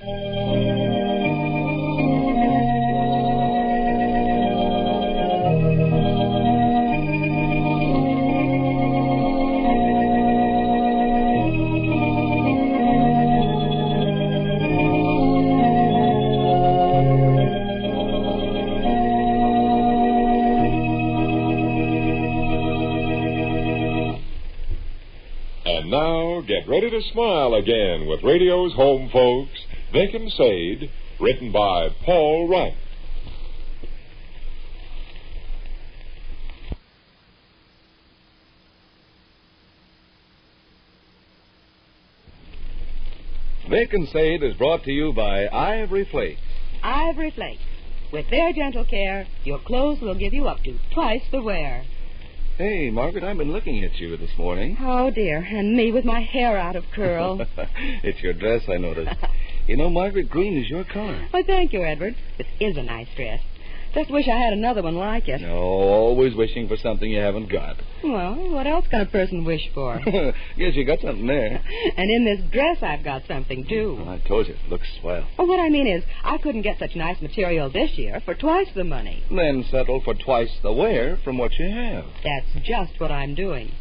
And now, get ready to smile again with radio's home folks, Vic and Sade, written by Paul Wright. Vic and Sade is brought to you by Ivory Flakes. Ivory Flakes. With their gentle care, your clothes will give you up to twice the wear. Hey, Margaret, I've been looking at you this morning. Oh, dear, and me with my hair out of curl. It's your dress, I noticed. You know, Margaret, green is your color. Well, thank you, Edward. This is a nice dress. Just wish I had another one like it. No, always wishing for something you haven't got. Well, what else can a person wish for? Guess you got something there. And in this dress, I've got something, too. Well, I told you, it looks swell. Well, what I mean is, I couldn't get such nice material this year for twice the money. Then settle for twice the wear from what you have. That's just what I'm doing.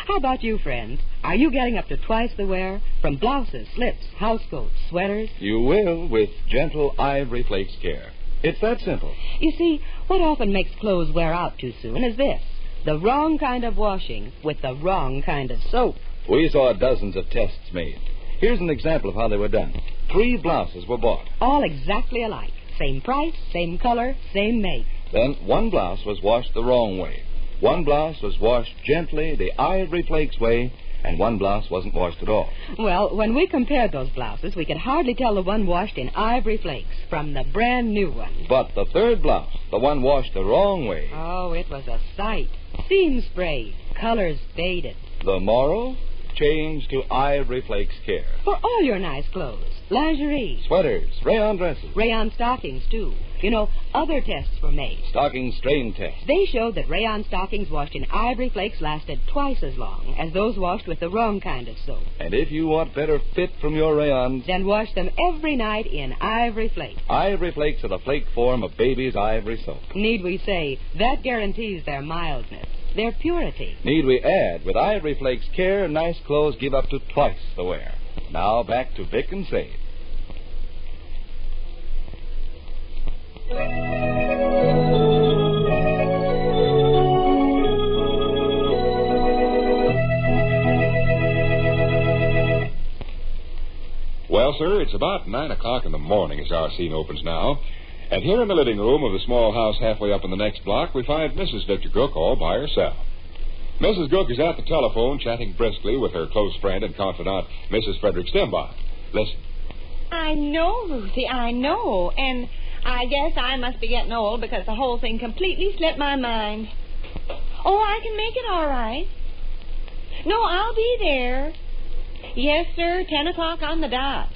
How about you, friends? Are you getting up to twice the wear from blouses, slips, housecoats, sweaters? You will with gentle Ivory Flakes care. It's that simple. You see, what often makes clothes wear out too soon is this: the wrong kind of washing with the wrong kind of soap. We saw dozens of tests made. Here's an example of how they were done. 3 blouses were bought. All exactly alike. Same price, same color, same make. Then 1 blouse was washed the wrong way. 1 blouse was washed gently, the Ivory Flakes way, and 1 blouse wasn't washed at all. Well, when we compared those blouses, we could hardly tell the one washed in Ivory Flakes from the brand new one. But the 3rd blouse, the one washed the wrong way. Oh, it was a sight. Seams sprayed, colors faded. The moral? Change to Ivory Flakes care. For all your nice clothes, lingerie, Sweaters, rayon dresses, rayon stockings, too. You know, other tests were made. stocking strain test. They showed that rayon stockings washed in Ivory Flakes lasted twice as long as those washed with the wrong kind of soap. And if you want better fit from your rayons, Then wash them every night in Ivory Flakes. Ivory Flakes are the flake form of baby's ivory soap. Need we say, that guarantees their mildness, their purity. Need we add, with Ivory Flakes care, nice clothes give up to twice the wear. Now back to Vic and Sade. Well, sir, it's about 9 o'clock in the morning as our scene opens now. And here in the living room of the small house halfway up in the next block, we find Mrs. Victor Gook all by herself. Mrs. Gook is at the telephone chatting briskly with her close friend and confidant, Mrs. Frederick Stembach. Listen. I know, Ruthie, I know. And I guess I must be getting old because the whole thing completely slipped my mind. Oh, I can make it all right. No, I'll be there. Yes, sir, 10 o'clock on the dot.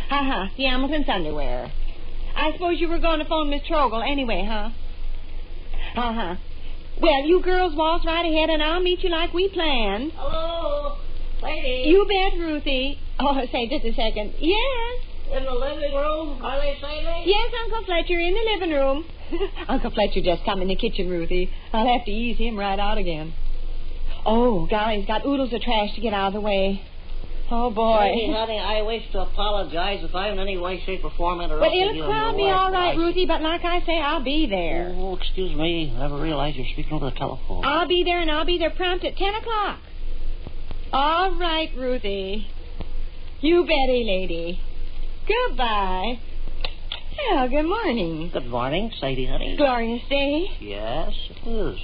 Ha-ha, the Hamilton's underwear. I suppose you were going to phone Miss Trogel anyway, huh? Uh-huh. Well, you girls waltz right ahead, and I'll meet you like we planned. Hello, lady. You bet, Ruthie. Oh, say, just a second. Yes. In the living room, are they saying? Yes, Uncle Fletcher, in the living room. Uncle Fletcher just come in the kitchen, Ruthie. I'll have to ease him right out again. Oh, golly, he's got oodles of trash to get out of the way. Oh, boy. Hey, honey, I wish to apologize if I in any way, shape, or form Well, interrupted you. it'll probably be all right, Ruthie, but like I say, I'll be there. Oh, excuse me. I never realized you're speaking over the telephone. I'll be there, and I'll be there prompt at 10 o'clock. All right, Ruthie. You betty, lady. Goodbye. Well, good morning. Good morning, Sadie, honey. Glorious day. Yes, it is.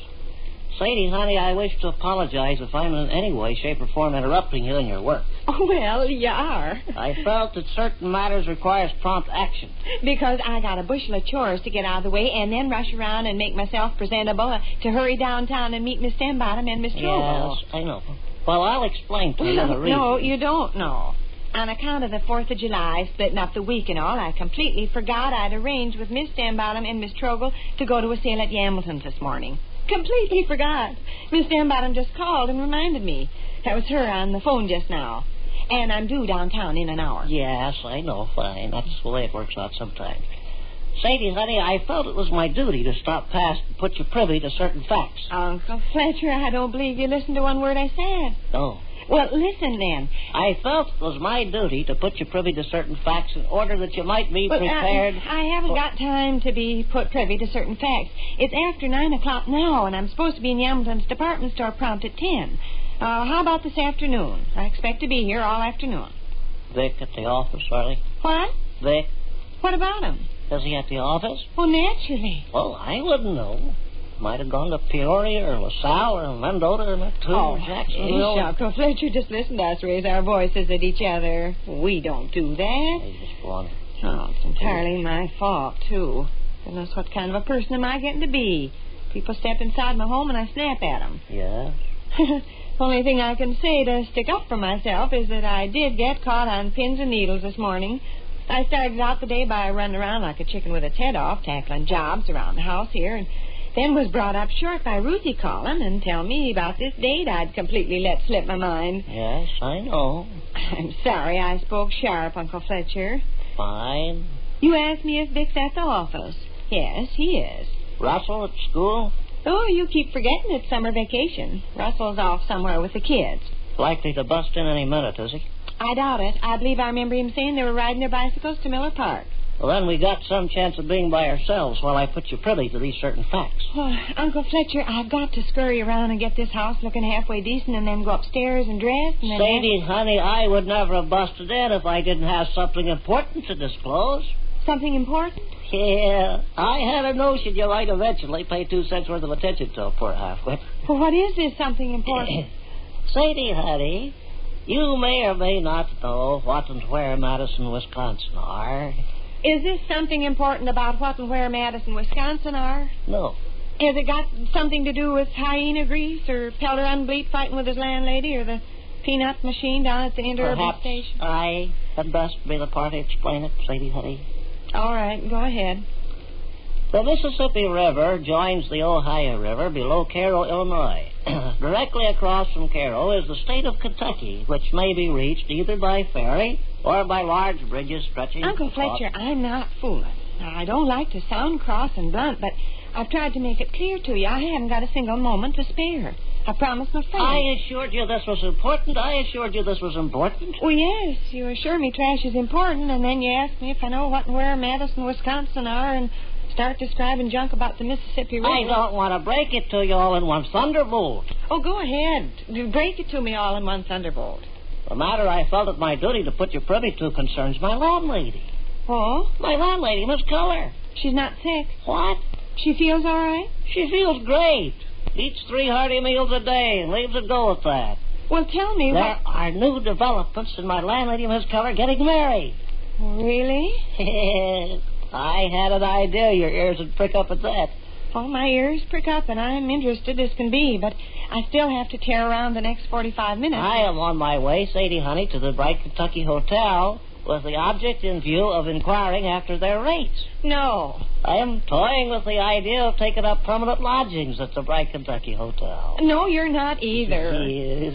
Sadie, honey, I wish to apologize if I'm in any way, shape, or form interrupting you in your work. Oh, well, you are. I felt that certain matters requires prompt action. Because I got a bushel of chores to get out of the way and then rush around and make myself presentable to hurry downtown and meet Miss Stembottom and Miss Trogel. Yes, I know. Well, I'll explain to you the reason. No, you don't know. On account of the 4th of July, splitting up the week and all, I completely forgot I'd arranged with Miss Stembottom and Miss Trogel to go to a sale at Yambleton's this morning. Completely forgot. Miss Stembottom just called and reminded me. That was her on the phone just now. And I'm due downtown in an hour. Yes, I know, fine. That's the way it works out sometimes. Sadie, honey, I felt it was my duty to stop past and put you privy to certain facts. Uncle Fletcher, I don't believe you listened to one word I said. No. Well, listen then. I felt it was my duty to put you privy to certain facts in order that you might be prepared. I haven't got time to be put privy to certain facts. It's after 9 o'clock now, and I'm supposed to be in Yamilton's department store prompt at 10. How about this afternoon? I expect to be here all afternoon. Vic at the office, are they? What? Vic? What about him? Is he at the office? Oh, naturally. Well, I wouldn't know. Might have gone to Peoria or LaSalle or Mendota or Mattoon or Jacksonville. Uncle Fletcher, just listen to us raise our voices at each other. We don't do that. I just wonder. Oh, it's entirely my fault, too. Goodness, what kind of a person am I getting to be? People step inside my home and I snap at them. Yeah? Only thing I can say to stick up for myself is that I did get caught on pins and needles this morning. I started out the day by running around like a chicken with its head off, tackling jobs around the house here, and then was brought up short by Ruthie calling and telling me about this date I'd completely let slip my mind. Yes, I know. I'm sorry I spoke sharp, Uncle Fletcher. Fine. You asked me if Vic's at the office. Yes, he is. Russell at school? Oh, you keep forgetting it's summer vacation. Russell's off somewhere with the kids. Likely to bust in any minute, is he? I doubt it. I believe I remember him saying they were riding their bicycles to Miller Park. Well, then we got some chance of being by ourselves while I put you privy to these certain facts. Oh, Uncle Fletcher, I've got to scurry around and get this house looking halfway decent and then go upstairs and dress and then... Sadie, honey, I would never have busted in if I didn't have something important to disclose. Something important? Yeah. I had a notion you might eventually pay 2 cents worth of attention to a poor halfwit. Well, what is this something important? Sadie, honey, you may or may not know what and where Madison, Wisconsin are. Is this something important about what and where Madison, Wisconsin are? No. Has it got something to do with hyena grease or Pelter Unbleat fighting with his landlady or the peanut machine down at the interurban Perhaps station? I had best be the party to explain it, Sadie, honey. All right, go ahead. The Mississippi River joins the Ohio River below Cairo, Illinois. Directly across from Cairo is the state of Kentucky, which may be reached either by ferry or by large bridges stretching... Uncle Fletcher, I'm not fooling. I don't like to sound cross and blunt, but I've tried to make it clear to you. I haven't got a single moment to spare. I promised my friend. I assured you this was important. Oh, yes. You assure me trash is important, and then you ask me if I know what and where Madison, Wisconsin are, and start describing junk about the Mississippi River. I don't want to break it to you all in one thunderbolt. Oh, go ahead. Break it to me all in one thunderbolt. The matter I felt it my duty to put you privy to concerns my landlady. Oh? My landlady, Miss Keller. She's not sick. What? She feels all right? She feels great. Eats 3 hearty meals a day and leaves it go at that. Well, tell me There are new developments in my landlady, Miss Keller, getting married. Really? I had an idea your ears would prick up at that. Oh, my ears prick up, and I'm interested as can be, but I still have to tear around the next 45 minutes. I am on my way, Sadie, honey, to the Bright Kentucky Hotel with the object in view of inquiring after their rates. No. I am toying with the idea of taking up permanent lodgings at the Bright Kentucky Hotel. No, you're not either.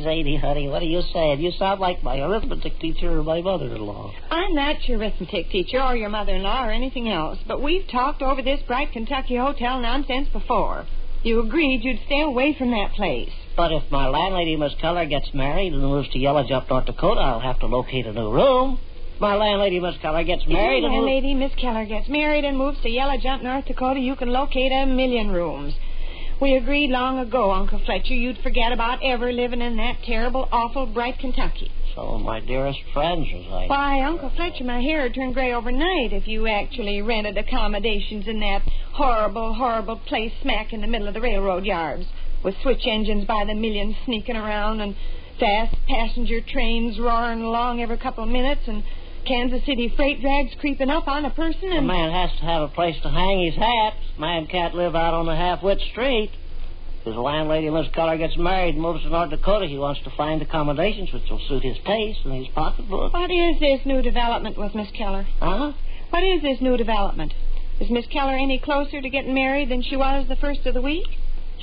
Sadie, honey, what are you saying? You sound like my arithmetic teacher or my mother-in-law. I'm not your arithmetic teacher or your mother-in-law or anything else, but we've talked over this Bright Kentucky Hotel nonsense before. You agreed you'd stay away from that place. But if my landlady, Miss Keller, gets married and moves to Yellow Jump, North Dakota, I'll have to locate a new room. My landlady, Miss Keller, gets married and... landlady, Miss Keller, gets married and moves to Yellow Jump, North Dakota, you can locate 1,000,000 rooms. We agreed long ago, Uncle Fletcher, you'd forget about ever living in that terrible, awful Bright Kentucky. So, my dearest friends, as I... Why, Uncle Fletcher, my hair would turn gray overnight if you actually rented accommodations in that horrible, horrible place smack in the middle of the railroad yards, with switch engines by the millions sneaking around and fast passenger trains roaring along every couple of minutes and Kansas City freight drags creeping up on a person and... A man has to have a place to hang his hat. Man can't live out on the half-wit street. His landlady, Miss Keller, gets married and moves to North Dakota. He wants to find accommodations which will suit his taste and his pocketbook. What is this new development with Miss Keller? Huh? What is this new development? Is Miss Keller any closer to getting married than she was the first of the week?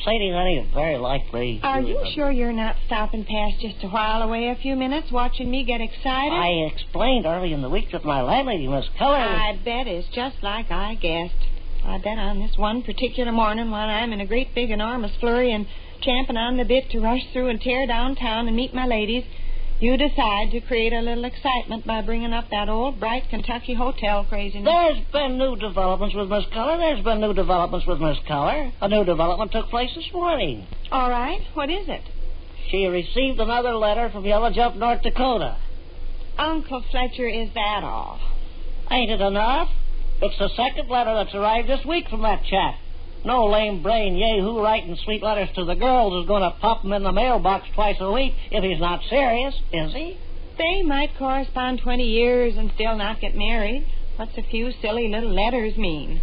Sadie, honey, very likely. Are you sure you're not stopping past just to while away a few minutes watching me get excited? I explained early in the week that my landlady, Miss Keller... I bet it's just like I guessed. I bet on this one particular morning while I'm in a great big enormous flurry and champing on the bit to rush through and tear downtown and meet my ladies, you decide to create a little excitement by bringing up that old bright Kentucky hotel craziness. There's been new developments with Miss Keller. A new development took place this morning. All right. What is it? She received another letter from Yellow Jump, North Dakota. Uncle Fletcher, is that all? Ain't it enough? It's the second letter that's arrived this week from that chap. No lame brain yahoo writing sweet letters to the girls is going to pop them in the mailbox twice a week if he's not serious, is he? They might correspond 20 years and still not get married. What's a few silly little letters mean?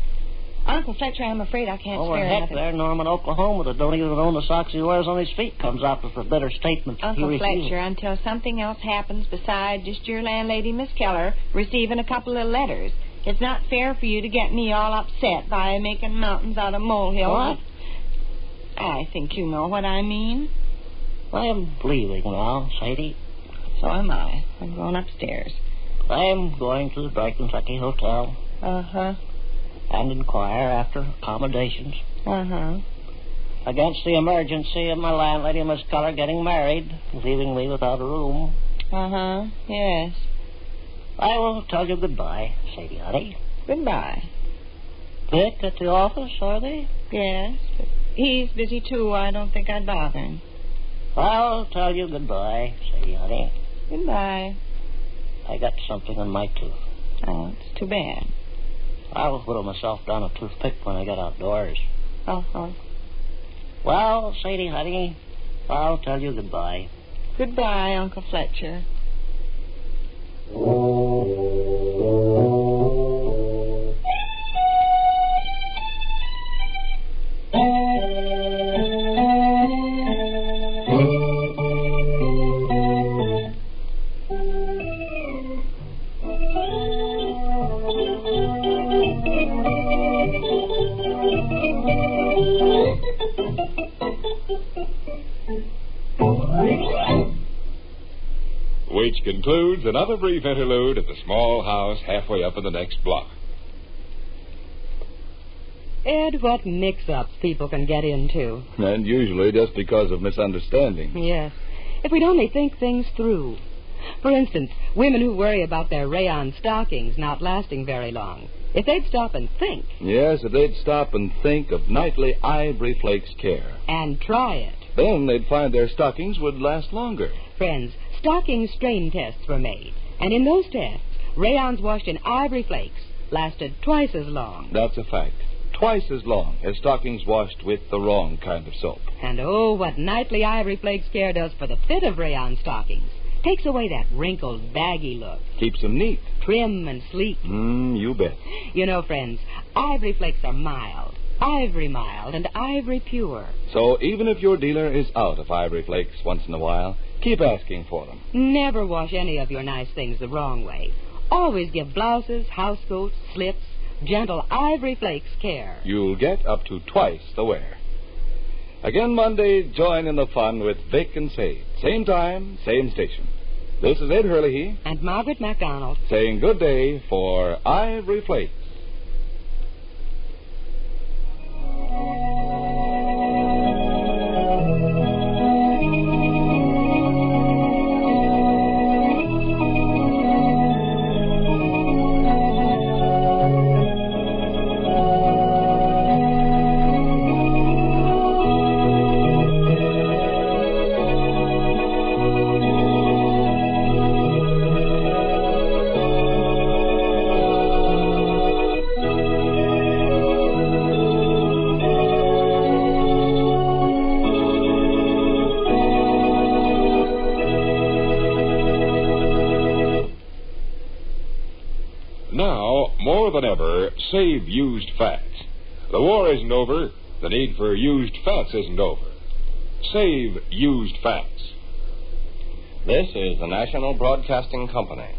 Uncle Fletcher, I'm afraid I can't spare heck, nothing. there, Norman, Oklahoma, that don't even own the socks he wears on his feet, comes out with a bitter statement. Uncle Fletcher, until something else happens besides just your landlady, Miss Keller, receiving a couple of letters, it's not fair for you to get me all upset by making mountains out of molehills. What? I think you know what I mean. I'm leaving now, Sadie. So am I. I'm going upstairs. I'm going to the Bright Kentucky Hotel. Uh-huh. And inquire after accommodations. Uh-huh. Against the emergency of my landlady, Miss Keller, getting married, leaving me without a room. Uh-huh. Yes. I will tell you goodbye, Sadie, honey. Goodbye. Vic at the office, are they? Yes, but he's busy, too. I don't think I'd bother him. I'll tell you goodbye, Sadie, honey. Goodbye. I got something in my tooth. Oh, it's too bad. I'll whittle myself down a toothpick when I get outdoors. Uh-huh. Well, Sadie, honey, I'll tell you goodbye. Goodbye, Uncle Fletcher. Which concludes another brief interlude at the small house halfway up in the next block. Ed, what mix-ups people can get into. And usually just because of misunderstanding. Yes. If we'd only think things through. For instance, women who worry about their rayon stockings not lasting very long. If they'd stop and think. Yes, if they'd stop and think of nightly Ivory Flakes care. And try it. Then they'd find their stockings would last longer. Friends, stocking strain tests were made. And in those tests, rayons washed in Ivory Flakes lasted twice as long. That's a fact. Twice as long as stockings washed with the wrong kind of soap. And oh, what nightly Ivory Flakes care does for the fit of rayon stockings. Takes away that wrinkled, baggy look. Keeps them neat. Trim and sleek. You bet. You know, friends, Ivory Flakes are mild, ivory mild, and ivory pure. So even if your dealer is out of Ivory Flakes once in a while, keep asking for them. Never wash any of your nice things the wrong way. Always give blouses, housecoats, slips, gentle Ivory Flakes care. You'll get up to twice the wear. Again Monday, join in the fun with Vic and Sade. Same time, same station. This is Ed Hurley and Margaret MacDonald saying good day for Ivory Flakes. Now, more than ever, save used fats. The war isn't over. The need for used fats isn't over. Save used fats. This is the National Broadcasting Company.